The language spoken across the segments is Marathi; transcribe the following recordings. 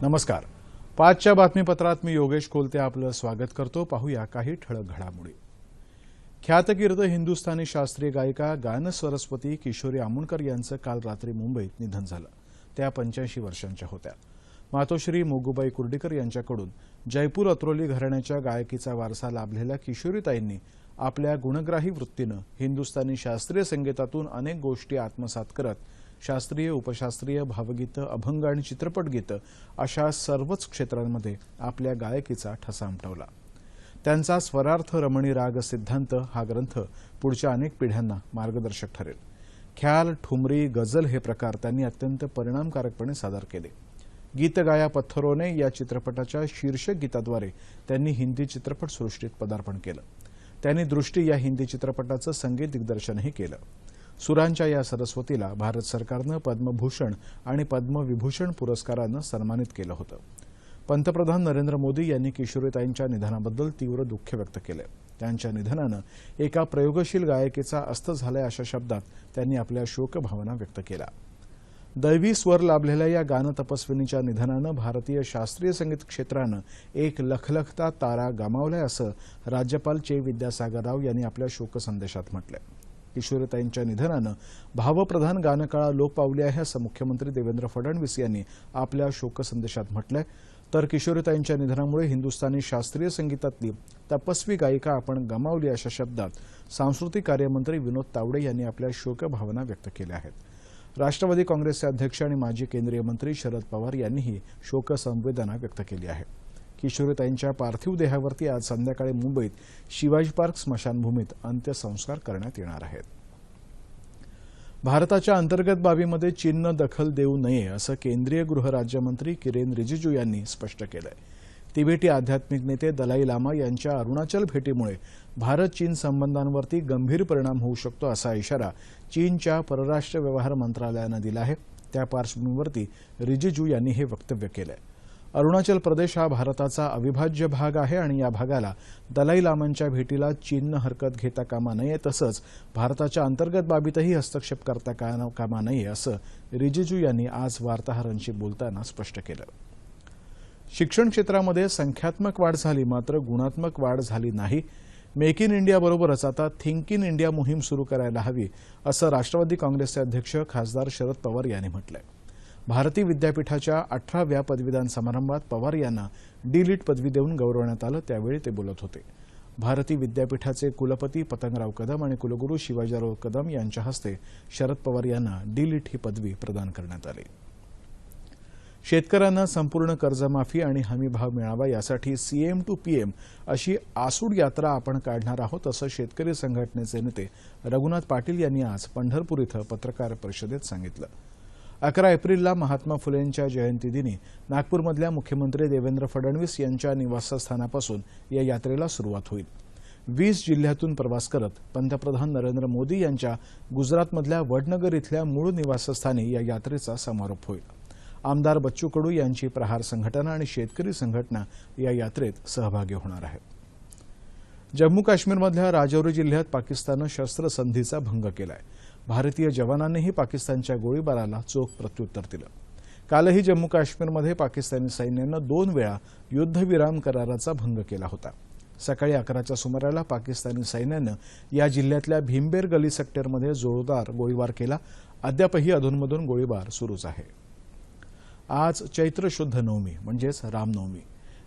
नमस्कार. 5च्या बातमीपत्रात मी योगेश कोलते आपलं स्वागत करतो. पाहूया काही ठळक घडामोडी. ख्यातकीर्त हिंदुस्थानी शास्त्रीय गायिका गायन सरस्वती किशोरी आमोणकर यांचं काल रात्री मुंबईत निधन झालं. त्या 85 वर्षांच्या होत्या. मातोश्री मोगूबाई कुर्डीकर यांच्याकडून जयपूर अत्रोली घराण्याच्या गायकीचा वारसा लाभलेल्या किशोरीताईंनी आपल्या गुणग्राही वृत्तीनं हिंदुस्थानी शास्त्रीय संगीतातून अनेक गोष्टी आत्मसात करत शास्त्रीय, उपशास्त्रीय, भावगीतं, अभंग आणि चित्रपटगीतं अशा सर्वच क्षेत्रांमध्ये आपल्या गायकीचा ठसा उमटवला. त्यांचा स्वरार्थ रमणी राग सिद्धांत हा ग्रंथ पुढच्या अनेक पिढ्यांना मार्गदर्शक ठरेल. ख्याल, ठुमरी, गझल हे प्रकार त्यांनी अत्यंत परिणामकारकपणे सादर केले. गीत गाया पत्थरोने या चित्रपटाच्या शीर्षक गीताद्वारे त्यांनी हिंदी चित्रपटसृष्टीत पदार्पण केलं. त्यांनी दृष्टी या हिंदी चित्रपटाचं संगीत दिग्दर्शनही केलं. सुरांच्या या सरस्वतीला भारत सरकारनं पद्मभूषण आणि पद्मविभूषण पुरस्कारानं सन्मानित केलं होतं. पंतप्रधान नरेंद्र मोदी यांनी किशोरीताईंच्या निधनाबद्दल तीव्र दुःख व्यक्त केलं. त्यांच्या निधनानं एका प्रयोगशील गायकीचा अस्त झालाय अशा शब्दात त्यांनी आपल्या शोकभावना व्यक्त केल्या. दैवी स्वर लाभलेल्या या गानतपस्विनीच्या निधनानं भारतीय शास्त्रीय संगीत क्षेत्रानं एक लखलखता तारा गमावलाय असं राज्यपाल चे विद्यासागर राव यांनी आपल्या शोकसंदेशात म्हटलंय. किशोरीताईंच्या निधनानं भावप्रधान गानकळा लोप पावली आहे असं मुख्यमंत्री देवेंद्र फडणवीस यांनी आपल्या शोकसंदेशात म्हटलंय. तर किशोरीताईंच्या निधनामुळे हिंदुस्थानी शास्त्रीय संगीतातली तपस्वी गायिका आपण गमावली अशा शब्दात सांस्कृतिक कार्यमंत्री विनोद तावडे यांनी आपल्या शोकभावना व्यक्त केल्या आहेत. राष्ट्रवादी काँग्रेसचे अध्यक्ष आणि माजी केंद्रीय मंत्री शरद पवार यांनीही शोकसंवेदना व्यक्त केली आहे. किशोरीताईंच्या पार्थिव देहावरती आज संध्याकाळी मुंबईत शिवाजी पार्क स्मशानभूमीत अंत्यसंस्कार करण्यात येणार आहेत. भारताच्या अंतर्गत बाबीमध्ये चीननं दखल देऊ नये असं केंद्रीय गृहराज्यमंत्री किरेन रिजिजू यांनी स्पष्ट केलंय. तिबेटी आध्यात्मिक नेते दलाई लामा यांच्या अरुणाचल भेटीमुळे भारत चीन संबंधांवरती गंभीर परिणाम होऊ शकतो असा इशारा चीनच्या परराष्ट्र व्यवहार मंत्रालयानं दिला आहे. त्या पार्श्वभूमीवरती रिजिजू यांनी हे वक्तव्य केलंय. अरुणाचल प्रदेश हा भारताचा अविभाज्य भाग आहे आणि या भागाला दलाई लामांच्या भेटीला चीननं हरकत घेता कामा नये, तसंच भारताच्या अंतर्गत बाबीतही हस्तक्षेप करता कामा नये असं रिजिजू यांनी आज वार्ताहरांशी बोलताना स्पष्ट केलं. शिक्षण क्षेत्रामध्ये संख्यात्मक वाढ झाली, मात्र गुणात्मक वाढ झाली नाही. मेक इन इंडियाबरोबरच आता थिंक इन इंडिया मोहीम सुरू करायला हवी असं राष्ट्रवादी काँग्रेसचे अध्यक्ष खासदार शरद पवार यांनी म्हटलंय. भारती विद्यापीठाच्या 18व्या पदवीदान समारंभात पवार यांना डी.लिट पदवी देऊन गौरवण्यात आलं. त्यावेळी ते बोलत होते. भारती विद्यापीठाचे कुलपती पतंगराव कदम आणि कुलगुरू शिवाजीराव कदम यांच्या हस्ते शरद पवार यांना डी.लिट ही पदवी प्रदान करण्यात आली. शेतकऱ्यांना संपूर्ण कर्जमाफी आणि हमीभाव मिळावा यासाठी सीएम टू पीएम अशी आसूड यात्रा आपण काढणार आहोत असं शेतकरी संघटनेचे नेते रघुनाथ पाटील यांनी आज पंढरपूर इथं पत्रकार परिषदेत सांगितलं. 11 एप्रिलला महात्मा फुलेंच्या जयंतीदिनी नागपूरमधल्या मुख्यमंत्री देवेंद्र फडणवीस यांच्या निवासस्थानापासून या यात्रेला सुरुवात होईल. 20 जिल्ह्यातून प्रवास करत पंतप्रधान नरेंद्र मोदी यांच्या गुजरातमधल्या वडनगर इथल्या मूळ निवासस्थानी या यात्रेचा समारोप होईल. आमदार बच्चू कडू यांची प्रहार संघटना आणि शेतकरी संघटना या यात्रेत सहभागी होणार आहेत. जम्मू काश्मीरमधल्या राजौरी जिल्ह्यात पाकिस्ताननं शस्त्रसंधीचा भंग केलाय. भारतीय जवानांनीही पाकिस्तानच्या गोळीबाराला चोख प्रत्युत्तर दिलं. कालही जम्मू काश्मीरमध्ये पाकिस्तानी सैन्यानं 2 वेळा युद्धविराम कराराचा भंग केला होता. सकाळी 11च्या सुमाराला पाकिस्तानी सैन्यानं या जिल्ह्यातल्या भीमबेर गली सेक्टरमध्ये जोरदार गोळीबार केला. अद्यापही अधूनमधून गोळीबार सुरूच आहे. आज चैत्र शुद्ध नवमी म्हणजेच रामनवमी.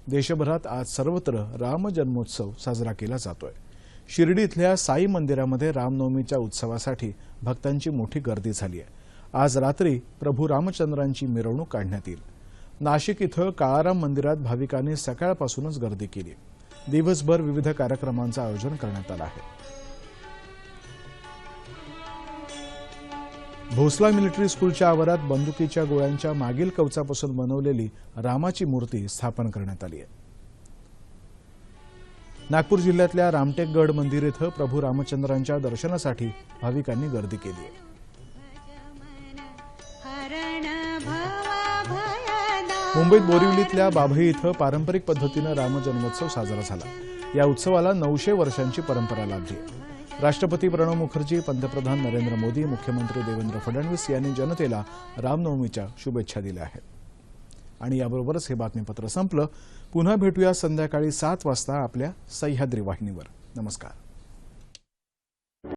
देशभरात आज सर्वत्र राम जन्मोत्सव साजरा केला जातोय. शिर्डी इथल्या साई मंदिरामध्ये रामनवमीच्या उत्सवासाठी भक्तांची मोठी गर्दी झाली आहे. आज रात्री प्रभू रामचंद्रांची मिरवणूक काढण्यात येईल. नाशिक इथं काळाराम मंदिरात भाविकांनी सकाळपासूनच गर्दी केली. दिवसभर विविध कार्यक्रमांचं आयोजन करण्यात आलं आहे. भोसला मिलिटरी स्कूलच्या आवारात बंदुकीच्या गोळ्यांच्या मागील कवचापासून बनवलेली रामाची मूर्ती स्थापन करण्यात आली आहे. नागपूर जिल्ह्यातल्या रामटेकगड मंदिर इथं प्रभू रामचंद्रांच्या दर्शनासाठी भाविकांनी गर्दी केली आहे. मुंबईत बोरिवलीतल्या बाभई इथं पारंपरिक पद्धतीनं रामजन्मोत्सव साजरा झाला। या उत्सवाला 900 वर्षांची परंपरा लाभली आहे। राष्ट्रपती प्रणव मुखर्जी, पंतप्रधान नरेंद्र मोदी, मुख्यमंत्री देवेंद्र फडणवीस यांनी जनतेला रामनवमीच्या शुभेच्छा दिल्या आहेत। आणि याबरोबरच हे बातमीपत्र संपलं। पुन्हा भेटूया संध्याकाळी 7 वाजता आपल्या सह्याद्री वाहिनीवर। नमस्कार।